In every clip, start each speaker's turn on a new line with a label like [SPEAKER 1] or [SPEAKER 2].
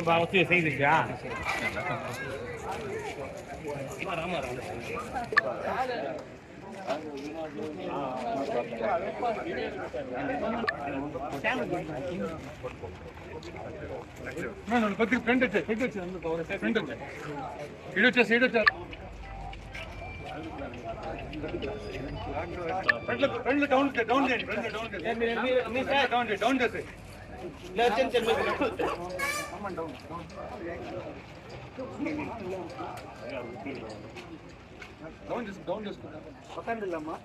[SPEAKER 1] బాగా సైజ్ కొద్దిగా ఫ్రంట్ వచ్చాయి ఫ్రంట్ వచ్చాయి ఇటు వచ్చేసి ఇటు వచ్చారు ఫ్రంట్ డౌన్ డౌన్ చేయండి ఫ్రంట్ డౌన్ చేయండి డౌన్ చేసి డౌన్ చేసుకుంటా పక్కనమ్మా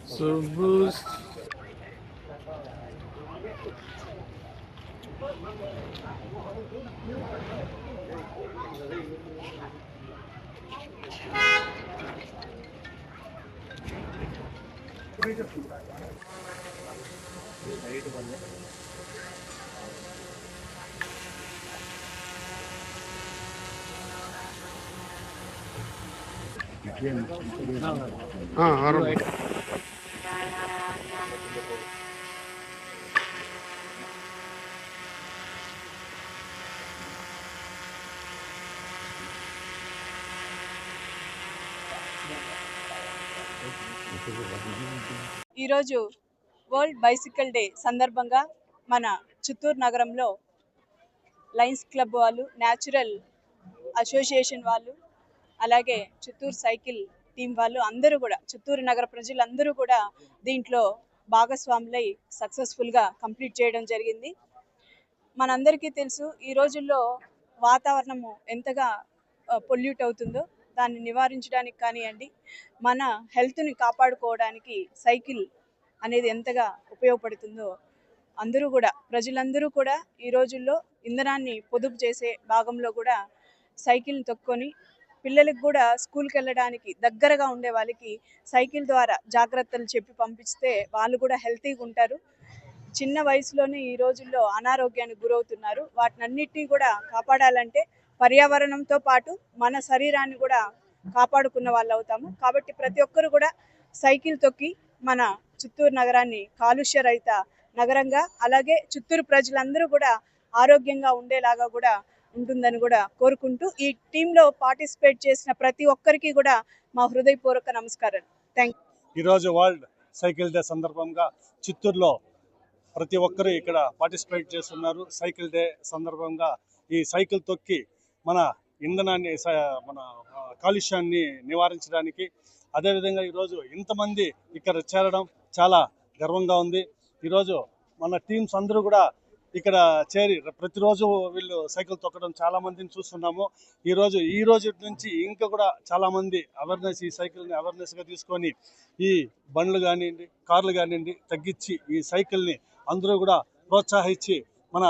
[SPEAKER 1] So boost.
[SPEAKER 2] ఈరోజు వరల్డ్ బైసికల్ డే సందర్భంగా మన చిత్తూరు నగరంలో లయన్స్ క్లబ్ వాళ్ళు, న్యాచురల్ అసోసియేషన్ వాళ్ళు, అలాగే చిత్తూరు సైకిల్ టీం వాళ్ళు అందరూ కూడా, చిత్తూరు నగర ప్రజలందరూ కూడా దీంట్లో భాగస్వాములై సక్సెస్ఫుల్గా కంప్లీట్ చేయడం జరిగింది. మనందరికీ తెలుసు ఈ రోజుల్లో వాతావరణము ఎంతగా పొల్యూట్ అవుతుందో దాన్ని నివారించడానికి కానివ్వండి, మన హెల్త్ని కాపాడుకోవడానికి సైకిల్ అనేది ఎంతగా ఉపయోగపడుతుందో అందరూ కూడా, ప్రజలందరూ కూడా ఈ రోజుల్లో ఇంధనాన్ని పొదుపు చేసే భాగంలో కూడా సైకిల్ని తొక్కుని పిల్లలకు కూడా స్కూల్కి వెళ్ళడానికి దగ్గరగా ఉండే వాళ్ళకి సైకిల్ ద్వారా జాగ్రత్తలు చెప్పి పంపిస్తే వాళ్ళు కూడా హెల్తీగా ఉంటారు. చిన్న వయసులోనే ఈ రోజుల్లో అనారోగ్యానికి గురవుతున్నారు. వాటినన్నిటినీ కూడా కాపాడాలంటే పర్యావరణంతో పాటు మన శరీరాన్ని కూడా కాపాడుకున్న వాళ్ళు అవుతాము. కాబట్టి ప్రతి ఒక్కరు కూడా సైకిల్ తొక్కి మన చిత్తూరు నగరాన్ని కాలుష్య రహిత నగరంగా, అలాగే చిత్తూరు ప్రజలందరూ కూడా ఆరోగ్యంగా ఉండేలాగా కూడా ఉంటుందని కూడా కోరుకుంటూ ఈ టీంలో పార్టిసిపేట్ చేసిన ప్రతి ఒక్కరికి కూడా మా హృదయపూర్వక నమస్కారాలు. Thank you.
[SPEAKER 3] ఈరోజు వరల్డ్ సైకిల్ డే సందర్భంగా చిత్తూరులో ప్రతి ఒక్కరు ఇక్కడ పార్టిసిపేట్ చేస్తున్నారు. సైకిల్ డే సందర్భంగా ఈ సైకిల్ తొక్కి మన ఇంధనాన్ని, మన కాలుష్యాన్ని నివారించడానికి, అదేవిధంగా ఈరోజు ఇంతమంది ఇక్కడ చేరడం చాలా గర్వంగా ఉంది. ఈరోజు మన టీమ్స్ అందరూ కూడా ఇక్కడ చేరి ప్రతిరోజు వీళ్ళు సైకిల్ తొక్కడం చాలా మందిని చూస్తున్నాము. ఈ రోజు నుంచి ఇంకా కూడా చాలా మంది అవేర్నెస్, ఈ సైకిల్ని అవేర్నెస్గా తీసుకొని ఈ బండ్లు కానివ్వండి, కార్లు కానివ్వండి తగ్గించి ఈ సైకిల్ని అందరూ కూడా ప్రోత్సహించి మన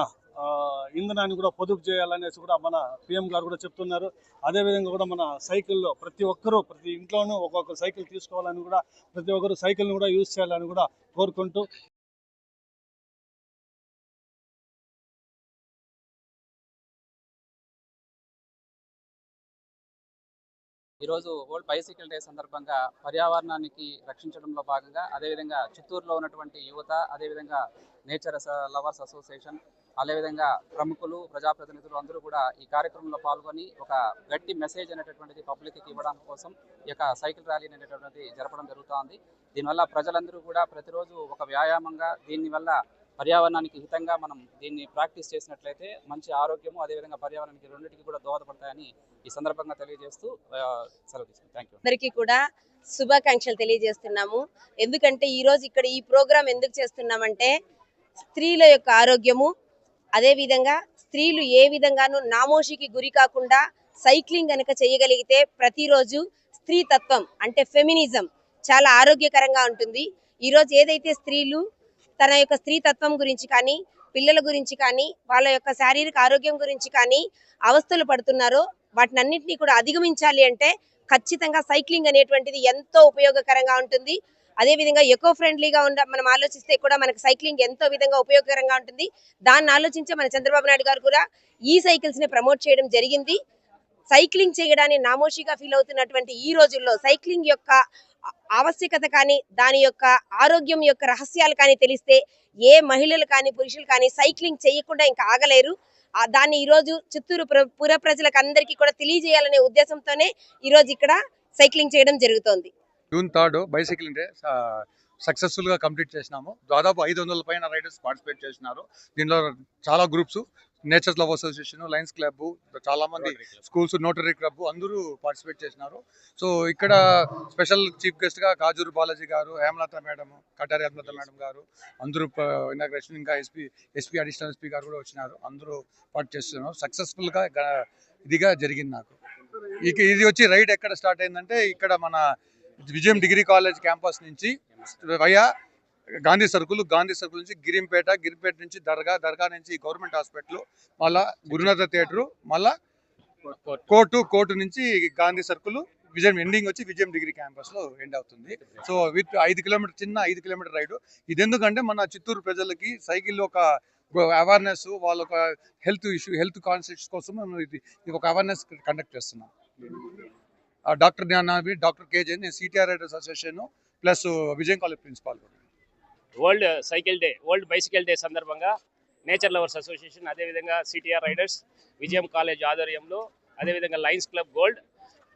[SPEAKER 3] ఇంధనాన్ని కూడా పొదుపు చేయాలనేసి కూడా మన పిఎం గారు కూడా చెప్తున్నారు. అదేవిధంగా కూడా మన సైకిల్లో ప్రతి ఒక్కరూ ప్రతి ఇంట్లోనూ ఒక్కొక్క సైకిల్ తీసుకోవాలని కూడా, ప్రతి ఒక్కరు సైకిల్ని కూడా యూజ్ చేయాలని కూడా కోరుకుంటూ
[SPEAKER 4] ఈరోజు వరల్డ్ బైసికల్ డే సందర్భంగా పర్యావరణానికి రక్షించడంలో భాగంగా, అదేవిధంగా చిత్తూరులో ఉన్నటువంటి యువత, అదేవిధంగా నేచర్ లవర్స్ అసోసియేషన్, అదేవిధంగా ప్రముఖులు, ప్రజాప్రతినిధులు అందరూ కూడా ఈ కార్యక్రమంలో పాల్గొని ఒక గట్టి మెసేజ్ అనేటటువంటిది పబ్లిక్కి ఇవ్వడం కోసం ఈ యొక్క సైకిల్ ర్యాలీ అనేటటువంటిది జరపడం జరుగుతోంది. దీనివల్ల ప్రజలందరూ కూడా ప్రతిరోజు ఒక వ్యాయామంగా, దీనివల్ల పర్యావరణానికి హితంగా మనం దీన్ని ప్రాక్టీస్ చేసినట్లయితే మంచి ఆరోగ్యము అదేవిధంగా పర్యావరణానికి రెండింటికి కూడా దోహదపడతాయని ఈ సందర్భంగా తెలియజేస్తూ సెలవు తీసుకుంటాం. Thank you.
[SPEAKER 5] అందరికీ కూడా శుభాకాంక్షలు తెలియజేస్తున్నాము. ఎందుకంటే ఈరోజు ఇక్కడ ఈ ప్రోగ్రాం ఎందుకు చేస్తున్నామంటే స్త్రీల యొక్క ఆరోగ్యము, అదేవిధంగా స్త్రీలు ఏ విధంగానూ నామోషికి గురి కాకుండా సైక్లింగ్ కనుక చేయగలిగితే ప్రతిరోజు స్త్రీ తత్వం అంటే ఫెమినిజం చాలా ఆరోగ్యకరంగా ఉంటుంది. ఈరోజు ఏదైతే స్త్రీలు తన యొక్క స్త్రీ తత్వం గురించి కానీ, పిల్లల గురించి కానీ, వాళ్ళ యొక్క శారీరక ఆరోగ్యం గురించి కానీ అవస్థలు పడుతున్నారో వాటినన్నింటినీ కూడా అధిగమించాలి అంటే ఖచ్చితంగా సైక్లింగ్ అనేటువంటిది ఎంతో ఉపయోగకరంగా ఉంటుంది. అదేవిధంగా ఎకో ఫ్రెండ్లీగా మనం ఆలోచిస్తే కూడా మనకు సైక్లింగ్ ఎంతో విధంగా ఉపయోగకరంగా ఉంటుంది. దాన్ని ఆలోచించే మన చంద్రబాబు నాయుడు గారు కూడా ఈ సైకిల్స్ ని ప్రమోట్ చేయడం జరిగింది. సైక్లింగ్ చేయడాన్ని నామోషిగా ఫీల్ అవుతున్నటువంటి ఈ రోజుల్లో సైక్లింగ్ యొక్క ఆవశ్యకత కానీ, దాని యొక్క ఆరోగ్యం యొక్క రహస్యాలు కానీ తెలిస్తే ఏ మహిళలు కానీ పురుషులు కానీ సైక్లింగ్ చేయకుండా ఇంకా ఆగలేరు. దాన్ని ఈరోజు చిత్తూరు పుర ప్రజలకు అందరికీ కూడా తెలియజేయాలనే ఉద్దేశంతోనే ఈరోజు ఇక్కడ సైక్లింగ్ చేయడం జరుగుతోంది.
[SPEAKER 6] జూన్ 3 బైసైకిల్ డే సక్సెస్ఫుల్గా కంప్లీట్ చేసినాము. దాదాపు 500 పైన రైడర్స్ పార్టిసిపేట్ చేసినారు. దీనిలో చాలా groups, nature love association, Lions club, చాలా మంది స్కూల్స్, నోటరీ క్లబ్ అందరూ పార్టిసిపేట్ చేసినారు. సో ఇక్కడ స్పెషల్ చీఫ్ గెస్ట్ గా కాజూరు బాలాజీ గారు, హేమలత మేడం, కటారి హేమలత మేడం గారు అందరూ ఇనాగ్రేషన్, ఇంకా ఎస్పీ అడిషనల్ ఎస్పీ గారు కూడా వచ్చినారు. అందరూ పార్ట్ చేస్తున్నారు. సక్సెస్ఫుల్ గా ఇదిగా జరిగింది. నాకు ఇది వచ్చి రైడ్ ఎక్కడ స్టార్ట్ అయిందంటే ఇక్కడ మన విజయం డిగ్రీ కాలేజ్ క్యాంపస్ నుంచి వయా గాంధీ సర్కిల్ నుంచి గిరింపేట నుంచి దర్గా నుంచి గవర్నమెంట్ హాస్పిటల్, మళ్ళా గురునాథ థియేటరు, మళ్ళా కోర్టు నుంచి గాంధీ సర్కిల్, విజయం ఎండింగ్ వచ్చి విజయం డిగ్రీ క్యాంపస్ లో ఎండ్ అవుతుంది. సో విత్ 5 కిలోమీటర్ చిన్న 5 కిలోమీటర్ రైడ్. ఇది ఎందుకంటే మన చిత్తూరు ప్రజలకి సైకిల్ ఒక అవేర్నెస్, వాళ్ళ ఒక హెల్త్ కాన్షియస్ కోసం ఇది ఒక అవేర్నెస్ కండక్ట్ చేస్తున్నాం. డాక్టర్ జ్ఞానాభి, డాక్టర్ కేజే, నేను CTR riders association plus Vijayam college principal.
[SPEAKER 7] World bicycle day సందర్భంగా నేచర్ లవర్స్ అసోసియేషన్, అదేవిధంగా సిటిఆర్ రైడర్స్, విజయం కాలేజ్ ఆధ్వర్యంలో, అదేవిధంగా Lions Club gold,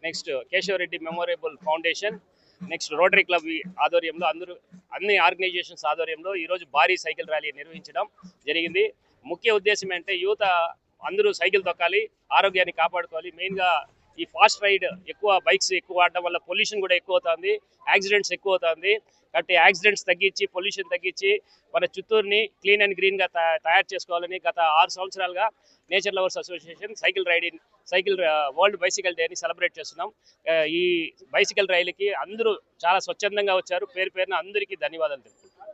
[SPEAKER 7] next Keshavareddy memorable foundation, next Rotary Club ఆధ్వర్యంలో అన్ని ఆర్గనైజేషన్స్ ఆధ్వర్యంలో ఈరోజు భారీ సైకిల్ ర్యాలీ నిర్వహించడం జరిగింది. ముఖ్య ఉద్దేశం ఏంటంటే యువత అందరూ సైకిల్ తొక్కాలి, ఆరోగ్యాన్ని కాపాడుకోవాలి. మెయిన్గా ఈ ఫాస్ట్ రైడ్ బైక్స్ ఎక్కువ వాడడం వల్ల పొల్యూషన్ కూడా ఎక్కువ అవుతుంది, యాక్సిడెంట్స్ ఎక్కువ అవుతుంది. కాబట్టి యాక్సిడెంట్స్ తగ్గించి, పొల్యూషన్ తగ్గించి మన చిత్తూరుని క్లీన్ అండ్ గ్రీన్గా తయారు చేసుకోవాలని గత 6 సంవత్సరాలుగా nature lovers association cycle world bicycle డేని సెలబ్రేట్ చేస్తున్నాం. ఈ బైసికల్ రైలుకి అందరూ చాలా స్వచ్ఛందంగా వచ్చారు. పేరున అందరికీ ధన్యవాదాలు తెలుపుతున్నాం.